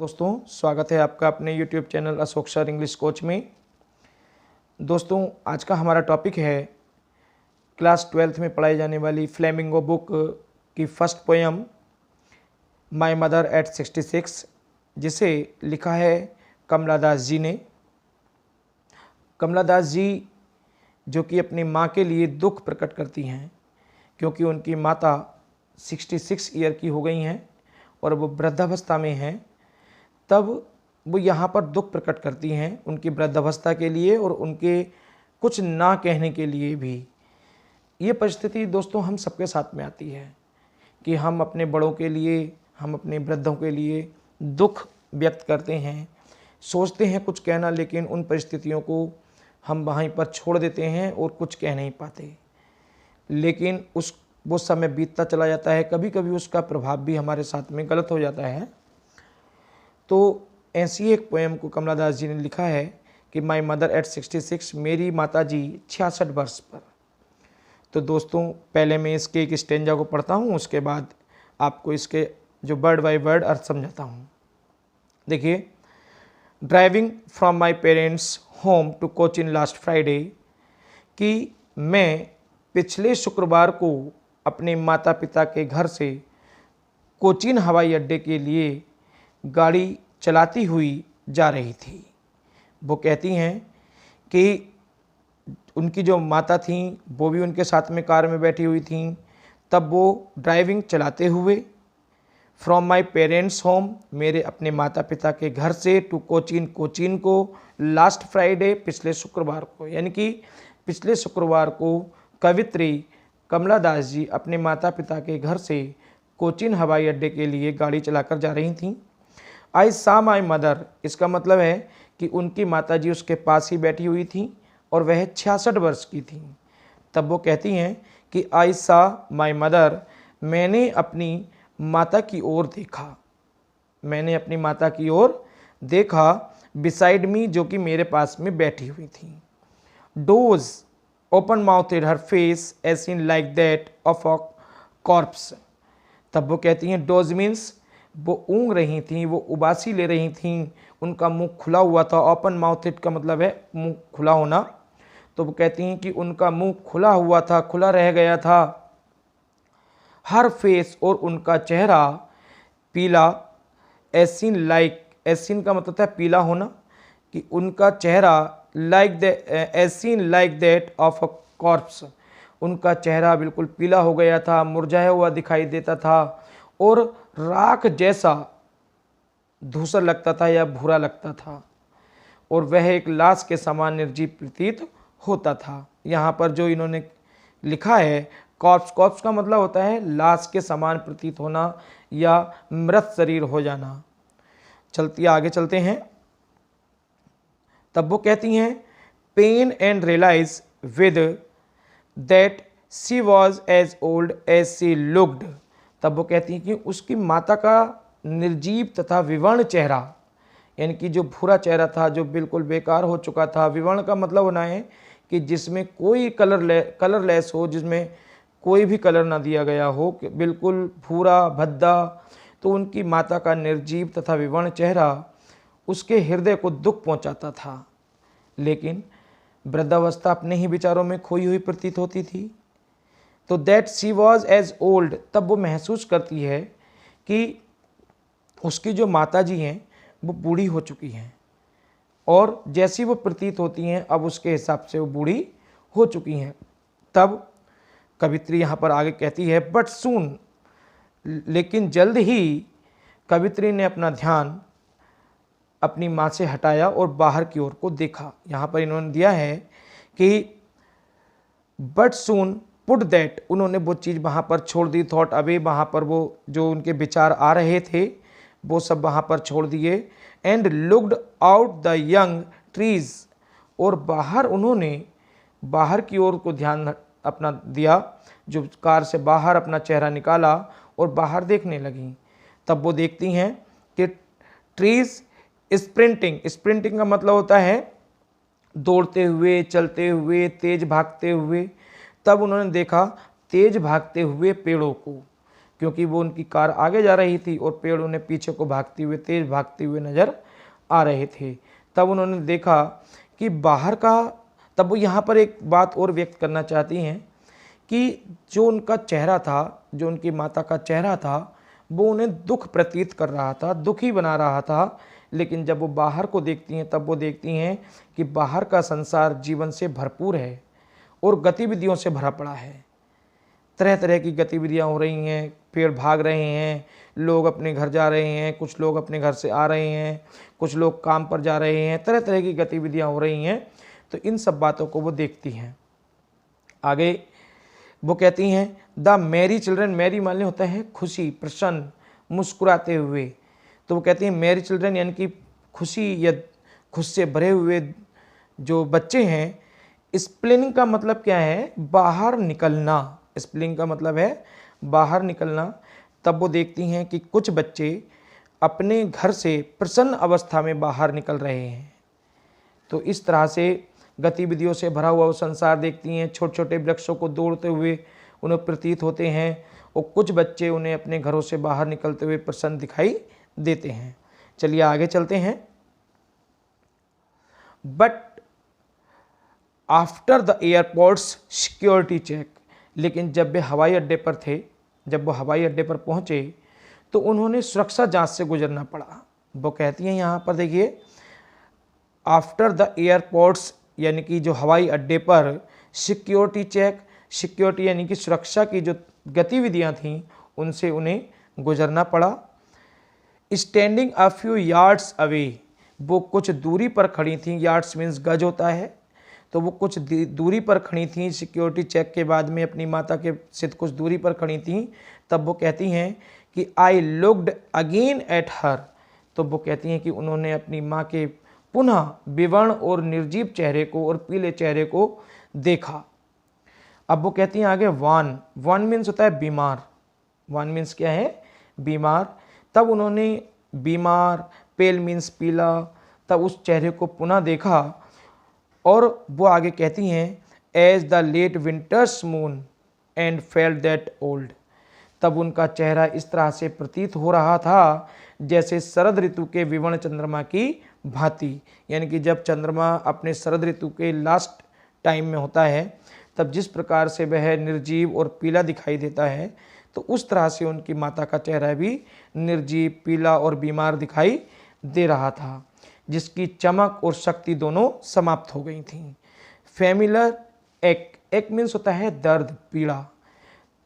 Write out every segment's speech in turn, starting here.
दोस्तों, स्वागत है आपका अपने YouTube channel Ashok sir English coach में। दोस्तों, आज का हमारा टॉपिक है क्लास 12th में पढ़ाई जाने वाली फ्लेमिंगो बुक की first poem my mother eight 66, जिसे लिखा है कमला दास जी ने। कमला दास जी जो कि अपनी माँ के लिए दुख प्रकट करती हैं, क्योंकि उनकी माता 66 ईयर की हो गई हैं और वो वृद्धावस्था में हैं। तब वो यहाँ पर दुख प्रकट करती हैं उनकी वृद्धावस्था के लिए और उनके कुछ ना कहने के लिए भी। ये परिस्थिति दोस्तों हम सबके साथ में आती है कि हम अपने बड़ों के लिए, हम अपने वृद्धों के लिए दुख व्यक्त करते हैं, सोचते हैं कुछ कहना, लेकिन उन परिस्थितियों को हम वहीं पर छोड़ देते हैं और कुछ कह नहीं पाते। लेकिन वो समय बीतता चला जाता है, कभी कभी उसका प्रभाव भी हमारे साथ में गलत हो जाता है। तो ऐसी एक पोएम को कमला दास जी ने लिखा है कि माय मदर एट 66, मेरी माता जी 66 वर्ष पर। तो दोस्तों, पहले मैं इसके एक स्टेंजा को पढ़ता हूँ, उसके बाद आपको इसके जो वर्ड बाय वर्ड अर्थ समझाता हूँ। देखिए, driving from my parents home to Cochin last Friday, कि मैं पिछले शुक्रवार को अपने माता पिता के घर से कोचीन हवाई अड्डे के लिए गाड़ी चलाती हुई जा रही थी। वो कहती हैं कि उनकी जो माता थीं वो भी उनके साथ में कार में बैठी हुई थीं। तब वो ड्राइविंग चलाते हुए फ्रॉम माय पेरेंट्स होम, मेरे अपने माता पिता के घर से, टू कोचीन को लास्ट फ्राइडे, पिछले शुक्रवार को, यानी कि पिछले शुक्रवार को कवित्री कमला दास जी अपने माता पिता के घर से कोचीन हवाई अड्डे के लिए गाड़ी चलाकर जा रही थीं। आई सा माई मदर, इसका मतलब है कि उनकी माताजी उसके पास ही बैठी हुई थी और वह 66 वर्ष की थी। तब वो कहती हैं कि आई सा माई मदर, मैंने अपनी माता की ओर देखा, मैंने अपनी माता की ओर देखा, बिसाइड मी, जो कि मेरे पास में बैठी हुई थी। Those open mouthed her face as seen like that of a corpse. तब वो कहती हैं डोज मीन्स वो ऊँग रही थीं, वो उबासी ले रही थीं, उनका मुंह खुला हुआ था। ओपन माउथेड का मतलब है मुंह खुला होना। तो वो कहती हैं कि उनका मुंह खुला हुआ था, खुला रह गया था। हर फेस, और उनका चेहरा पीला, एसिन लाइक, एसिन का मतलब था पीला होना, कि उनका चेहरा like the ashen like that of a corpse, उनका चेहरा बिल्कुल पीला हो गया था, मुरझाया हुआ दिखाई देता था और राख जैसा धूसर लगता था या भूरा लगता था, और वह एक लाश के समान निर्जीव प्रतीत होता था। यहाँ पर जो इन्होंने लिखा है कॉर्प्स, कॉर्प्स का मतलब होता है लाश के समान प्रतीत होना या मृत शरीर हो जाना। आगे चलते हैं। तब वो कहती हैं pain and realise with that she was as old as she looked. तब वो कहती हैं कि उसकी माता का निर्जीव तथा विवर्ण चेहरा, यानी कि जो भूरा चेहरा था, जो बिल्कुल बेकार हो चुका था। विवर्ण का मतलब होना है कि जिसमें कोई कलरलेस हो, जिसमें कोई भी कलर ना दिया गया हो, बिल्कुल भूरा भद्दा। तो उनकी माता का निर्जीव तथा विवर्ण चेहरा उसके हृदय को दुख पहुंचाता था, लेकिन वृद्धावस्था अपने ही विचारों में खोई हुई प्रतीत होती थी। तो that she was as old, तब वो महसूस करती है कि उसकी जो माता जी हैं वो बूढ़ी हो चुकी हैं, और जैसी वो प्रतीत होती हैं अब उसके हिसाब से वो बूढ़ी हो चुकी हैं। तब कवित्री यहाँ पर आगे कहती है बट सून, लेकिन जल्द ही कवित्री ने अपना ध्यान अपनी माँ से हटाया और बाहर की ओर को देखा। यहाँ पर इन्होंने दिया है कि बट सून पुट दैट, उन्होंने वो चीज़ वहाँ पर छोड़ दी, थॉट अवे, वहाँ पर वो जो उनके विचार आ रहे थे वो सब वहाँ पर छोड़ दिए। And looked out the young trees, और बाहर उन्होंने बाहर की ओर को ध्यान अपना दिया, जो कार से बाहर अपना चेहरा निकाला और बाहर देखने लगी। तब वो देखती हैं कि ट्रीज स्प्रिंटिंग, स्प्रिंटिंग का मतलब होता है दौड़ते हुए, चलते हुए, तेज भागते हुए। तब उन्होंने देखा तेज भागते हुए पेड़ों को, क्योंकि वो उनकी कार आगे जा रही थी और पेड़ उन्हें पीछे को भागते हुए, तेज भागते हुए नज़र आ रहे थे। तब उन्होंने देखा कि बाहर का, तब वो यहाँ पर एक बात और व्यक्त करना चाहती हैं कि जो उनका चेहरा था, जो उनकी माता का चेहरा था, वो उन्हें दुख प्रतीत कर रहा था, दुखी बना रहा था। लेकिन जब वो बाहर को देखती हैं तब वो देखती हैं कि बाहर का संसार जीवन से भरपूर है और गतिविधियों से भरा पड़ा है। तरह तरह की गतिविधियां हो रही हैं, पेड़ भाग रहे हैं, लोग अपने घर जा रहे हैं, कुछ लोग अपने घर से आ रहे हैं, कुछ लोग काम पर जा रहे हैं, तरह तरह की गतिविधियां हो रही हैं। तो इन सब बातों को वो देखती हैं। आगे वो कहती हैं द मैरी चिल्ड्रन, मैरी मान होता है खुशी, प्रसन्न, मुस्कुराते हुए। तो वो कहती हैं मैरी चिल्ड्रन यानी कि खुशी या खुश से भरे हुए जो बच्चे हैं। स्प्लिनिंग का मतलब क्या है? बाहर निकलना। स्प्लिनिंग का मतलब है बाहर निकलना। तब वो देखती हैं कि कुछ बच्चे अपने घर से प्रसन्न अवस्था में बाहर निकल रहे हैं। तो इस तरह से गतिविधियों से भरा हुआ वो संसार देखती हैं। छोटे छोटे वृक्षों को दौड़ते हुए उन्हें प्रतीत होते हैं और कुछ बच्चे उन्हें अपने घरों से बाहर निकलते हुए प्रसन्न दिखाई देते हैं। चलिए आगे चलते हैं। But after the airport's security check, लेकिन जब वे हवाई अड्डे पर थे, जब वो हवाई अड्डे पर पहुंचे तो उन्होंने सुरक्षा जांच से गुजरना पड़ा। वो कहती हैं यहाँ पर देखिए, आफ्टर द एयरपोर्ट्स यानी कि जो हवाई अड्डे पर सिक्योरिटी चेक, सिक्योरिटी यानी कि सुरक्षा की जो गतिविधियां थीं उनसे उन्हें गुजरना पड़ा। Standing a few yards away, वो कुछ दूरी पर खड़ी थीं। यार्ड्स मीन्स गज होता है। तो वो कुछ दूरी पर खड़ी थीं सिक्योरिटी चेक के बाद में, अपनी माता के से कुछ दूरी पर खड़ी थीं। तब वो कहती हैं कि I looked again at her. तो वो कहती हैं कि उन्होंने अपनी माँ के पुनः विवर्ण और निर्जीव चेहरे को और पीले चेहरे को देखा। अब वो कहती हैं आगे वान, वान मीन्स होता है बीमार। वान मीन्स क्या है? बीमार। तब उन्होंने बीमार, पेल मीन्स पीला, तब उस चेहरे को पुनः देखा और वो आगे कहती हैं as the late winter's moon and felt that old. तब उनका चेहरा इस तरह से प्रतीत हो रहा था जैसे शरद ऋतु के विवर्ण चंद्रमा की भांति। यानी कि जब चंद्रमा अपने शरद ऋतु के लास्ट टाइम में होता है तब जिस प्रकार से वह निर्जीव और पीला दिखाई देता है, तो उस तरह से उनकी माता का चेहरा भी निर्जीव, पीला और बीमार दिखाई दे रहा था, जिसकी चमक और शक्ति दोनों समाप्त हो गई थीं। फैमिलर एक, एक मीन्स होता है दर्द, पीड़ा।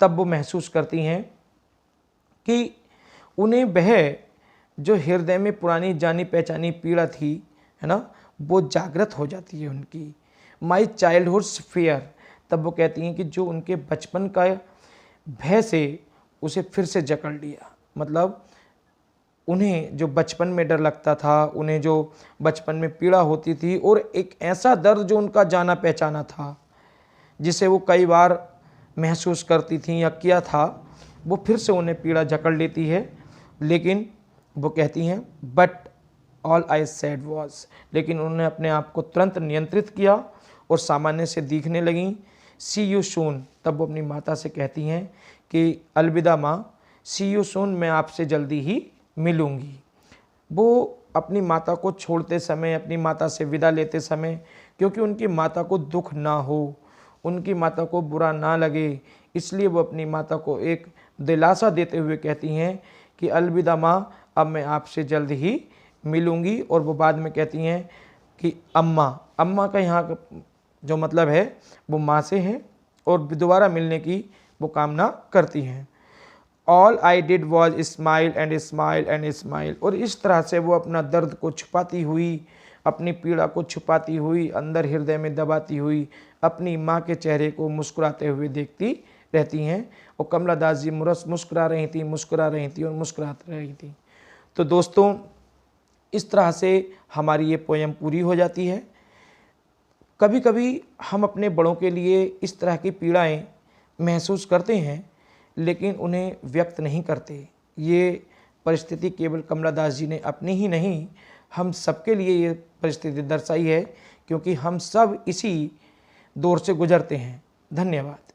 तब वो महसूस करती हैं कि उन्हें वह जो हृदय में पुरानी जानी पहचानी पीड़ा थी, है ना, वो जागृत हो जाती है उनकी। माई चाइल्डहुड्स फियर। तब वो कहती हैं कि जो उनके बचपन का भय से उसे फिर से जकड़ लिया। मतलब उन्हें जो बचपन में डर लगता था, उन्हें जो बचपन में पीड़ा होती थी और एक ऐसा दर्द जो उनका जाना पहचाना था, जिसे वो कई बार महसूस करती थी या किया था, वो फिर से उन्हें पीड़ा जकड़ लेती है। लेकिन वो कहती हैं but all I said was, लेकिन उन्होंने अपने आप को तुरंत नियंत्रित किया और सामान्य से दिखने लगीं। सी यू सून। तब वो अपनी माता से कहती हैं कि अलविदा माँ, सी यू सून, मैं आपसे जल्दी ही मिलूँगी। वो अपनी माता को छोड़ते समय, अपनी माता से विदा लेते समय, क्योंकि उनकी माता को दुख ना हो, उनकी माता को बुरा ना लगे, इसलिए वो अपनी माता को एक दिलासा देते हुए कहती हैं कि अलविदा माँ, अब मैं आपसे जल्द ही मिलूँगी। और वो बाद में कहती हैं कि अम्मा, अम्मा का यहाँ जो मतलब है वो माँ से है और दोबारा मिलने की वो कामना करती हैं। All I did was smile and smile and smile. और इस तरह से वो अपना दर्द को छुपाती हुई, अपनी पीड़ा को छुपाती हुई, अंदर हृदय में दबाती हुई अपनी माँ के चेहरे को मुस्कुराते हुए देखती रहती हैं। और कमला दास जी मुस्कुरा रही थी, मुस्कुरा रही थी और मुस्कुराती रही थी। तो दोस्तों, इस तरह से हमारी ये पोएम पूरी हो जाती है। कभी कभी हम अपने बड़ों के लिए इस तरह की पीड़ाएं महसूस करते हैं, लेकिन उन्हें व्यक्त नहीं करते। ये परिस्थिति केवल कमला दास जी ने अपनी ही नहीं, हम सबके लिए ये परिस्थिति दर्शाई है, क्योंकि हम सब इसी दौर से गुजरते हैं। धन्यवाद।